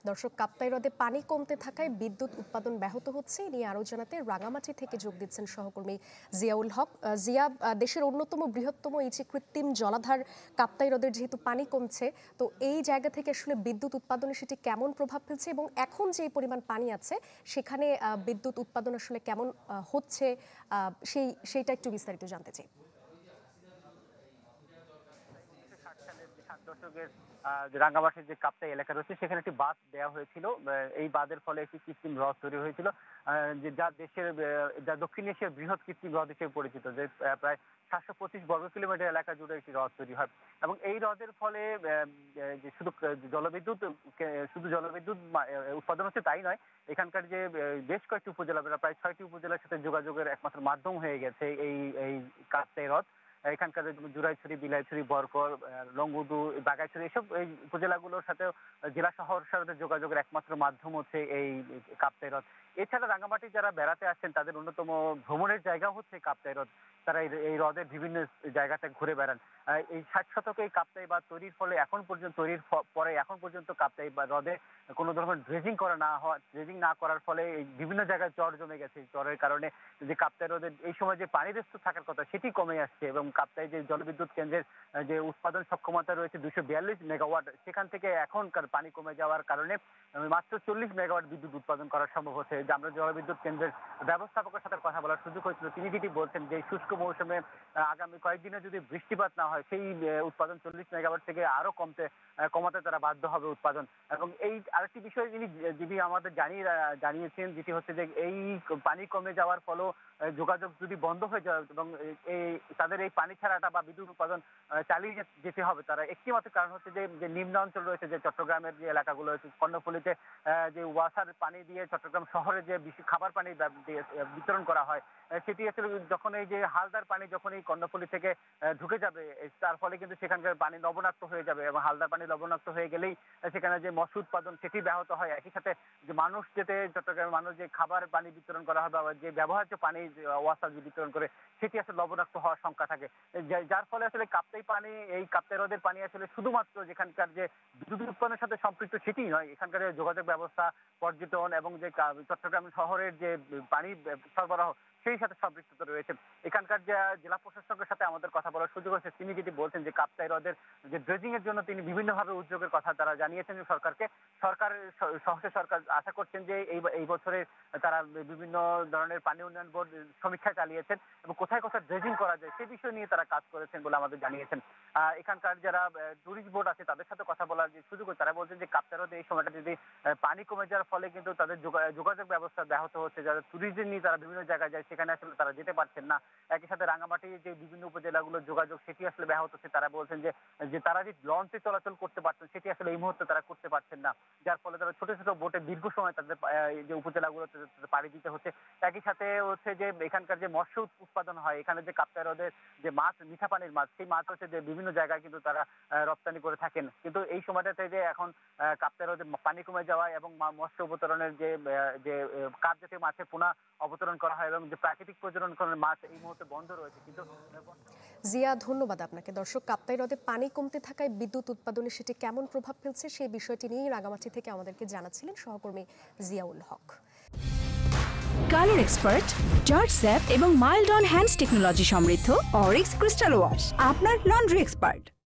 দর্শক, কাপ্তাই হ্রদে পানি কমতে থাকায় বিদ্যুৎ উৎপাদন ব্যাহত হচ্ছে নিয়ে আরো জানাতে রাঙামাটি থেকে যোগ দিচ্ছেন সহকর্মী জিয়াউল হক। জিয়া, দেশের অন্যতম বৃহত্তম এই যে কৃত্রিম জলাধার কাপ্তাই হ্রদের যেহেতু পানি কমছে, তো এই জায়গা থেকে আসলে বিদ্যুৎ উৎপাদনে সেটি কেমন প্রভাব ফেলছে এবং এখন যে পরিমাণ পানি আছে সেখানে বিদ্যুৎ উৎপাদন আসলে কেমন হচ্ছে সেইটা একটু বিস্তারিত জানতে চাই। রাঙ্গামাটির যে কাপ্তাই এলাকা রয়েছে সেখানে একটি বাঁধ দেওয়া হয়েছিল। এই বাঁধের ফলে একটি কৃত্রিম হ্রদ তৈরি হয়েছিল, যা দক্ষিণ এশিয়ার বৃহৎ কৃত্রিম হ্রদ হিসেবে পরিচিত, যে প্রায় 725 বর্গ কিলোমিটার এলাকা জুড়ে একটি হ্রদ তৈরি হয়। এবং এই হ্রদের ফলে যে শুধু জলবিদ্যুৎ উৎপাদন হচ্ছে তাই নয়, এখানকার যে বেশ কয়েকটি উপজেলা, প্রায় 6টি উপজেলার সাথে যোগাযোগের একমাত্র মাধ্যম হয়ে গেছে এই কাপ্তাই হ্রদ। এখানকার জুরাইছড়ি, বিলাইছড়ি, বরকর, লংগুদু, বাগাইছড়ি, এসব এই উপজেলাগুলোর সাথে জেলা শহরের সাথে যোগাযোগের একমাত্র মাধ্যম হচ্ছে এই কাপ্তাই হ্রদ। এছাড়া রাঙ্গামাটি যারা বেড়াতে আসছেন তাদের অন্যতম ভ্রমণের জায়গা হচ্ছে কাপ্তাই হ্রদ। তারা এই হ্রদের বিভিন্ন জায়গাতে ঘুরে বেড়ান। এই 60 শতকে এই কাপ্তাই বাঁধ তৈরির ফলে পরে এখন পর্যন্ত কাপ্তাই হ্রদে কোনো ধরনের ড্রেজিং না করার ফলে বিভিন্ন জায়গায় চর জমে গেছে। চরের কারণে যে কাপ্তাই হ্রদের এই সময় যে পানির স্তর থাকার কথা সেটি কমে আসছে এবং কাপ্তাই যে জলবিদ্যুৎ কেন্দ্রের যে উৎপাদন সক্ষমতা রয়েছে 242 মেগাওয়াট, সেখান থেকে এখনকার পানি কমে যাওয়ার কারণে মাত্র 40 মেগাওয়াট বিদ্যুৎ উৎপাদন করা সম্ভব হচ্ছে। যে আমরা জলবিদ্যুৎ কেন্দ্রের ব্যবস্থাপকের সাথে কথা বলার সুযোগ হয়েছিল, তিনি যেটি বলছেন যে শুষ্ক মৌসুমে আগামী কয়েকদিনে যদি বৃষ্টিপাত না হয় সেই উৎপাদন 40 মেগাওয়াট থেকে আরো কমাতে তারা বাধ্য হবে উৎপাদন। এবং এই আরেকটি বিষয় যিনি আমাদের জানিয়েছেন, যেটি হচ্ছে যে এই পানি কমে যাওয়ার ফলেও যোগাযোগ যদি বন্ধ হয়ে যায় এবং তাদের এই পানি ছাড়াটা বা বিদ্যুৎ উৎপাদন চালিয়ে যেতে হবে, তারা একটি মাত্র কারণ হচ্ছে যে নিম্ন অঞ্চল রয়েছে, যে চট্টগ্রামের যে এলাকাগুলো রয়েছে, কর্ণফুলীতে যে ওয়াসার পানি দিয়ে চট্টগ্রাম শহরে যে খাবার পানি বিতরণ করা হয়, সেটি আসলে যখন এই যে হালদার পানি যখন এই কর্ণফুলী থেকে ঢুকে যাবে, তার ফলে কিন্তু সেখানকার পানি লবণাক্ত হয়ে যাবে এবং হালদার পানি লবণাক্ত হয়ে গেলেই সেখানে যে মৎস্য উৎপাদন সেটি ব্যাহত হয়। একই সাথে যে চট্টগ্রামের মানুষ যে খাবার পানি বিতরণ করা হবে, যে ব্যবহার্য পানি ওয়াসা বিতরণ করে, সেটি আসলে লবণাক্ত হওয়ার শঙ্কা থাকে, যার ফলে আসলে কাপ্তাই হ্রদের পানি আসলে শুধুমাত্র যেখানকার যে বিদ্যুৎ উৎপাদনের সাথে সম্পৃক্ত সেটি নয়, এখানকার যোগাযোগ ব্যবস্থা, পর্যটন এবং যে চট্টগ্রাম শহরের যে পানি সরবরাহ সেই সাথে সম্পৃক্ততা রয়েছে। এখানকার যে জেলা প্রশাসকের সাথে আমাদের কথা বলার সুযোগ হয়েছে, তিনি যেটি বলছেন যে কাপ্তাই হ্রদের যে ড্রেজিং এর জন্য তিনি বিভিন্নভাবে উদ্যোগের কথা তারা জানিয়েছেন সরকারকে। সরকার আশা করছেন যে এই বছরে তারা বিভিন্ন ধরনের পানি উন্নয়ন বোর্ড সমীক্ষা চালিয়েছেন এবং কোথায় কোথায় ড্রেজিং করা যায় সে বিষয় নিয়ে তারা কাজ করেছেন বলে আমাদের জানিয়েছেন। এখানকার যারা টুরিস্ট বোর্ড আছে তাদের সাথে কথা বলার যে সুযোগ, তারা বলছেন যে কাপ্তাই হ্রদে এই সময়টা যদি পানি কমে যাওয়ার ফলে কিন্তু তাদের যোগাযোগ ব্যবস্থা ব্যাহত হচ্ছে, যারা ট্যুরিজম নিয়ে তারা বিভিন্ন জায়গায় যায় সেখানে আসলে তারা যেতে পারছেন না। একই সাথে রাঙ্গামাটির যে বিভিন্ন উপজেলাগুলোর যোগাযোগ সেটি আসলে ব্যাহত হচ্ছে। তারা বলছেন যে তারা যে লঞ্চে চলাচল করতে পারছেন সেটি আসলে এই মুহূর্তে তারা করতে পারছেন না, যার ফলে তারা ছোট ছোট বোটে দীর্ঘ সময় তাদের যে উপজেলাগুলোতে পাড়ি দিতে হচ্ছে। একই সাথে হচ্ছে যে এখানকার যে মৎস্য উৎপাদন হয়, এখানে যে কাপ্তাই হ্রদের যে মাছ, মিঠা পানির মাছ, সেই মাছ হচ্ছে যে বিভিন্ন জায়গায় কিন্তু তারা রপ্তানি করে থাকেন। কিন্তু এই সময়টাতে যে এখন কাপ্তাই হ্রদে পানি কমে যাওয়া এবং মৎস্য অবতরণের যে কাঠ জাতীয় মাছের পোনা অবতরণ করা হয় এবং যে প্রাকৃতিক প্রজনন করার মাছ এই মুহূর্তে বন্ধ রয়েছে। কিন্তু জিয়া, ধন্যবাদ আপনাকে। দর্শক, কাপ্তাই হ্রদে পানি কমতে থাকায় বিদ্যুৎ উৎপাদনে সেটি কেমন প্রভাব ফেলছে সেই বিষয়টি নিয়ে রাঙামাটি থেকে আমাদেরকে জানাচ্ছিলেন সহকর্মী জিয়াউল হক। কালার এক্সপার্ট, জর্জ স্যাপ এবং মাইল্ড অন হ্যান্ডস টেকনোলজি সমৃদ্ধ অরিক্স ক্রিস্টাল ওয়াশ আপনার লন্ড্রি এক্সপার্ট।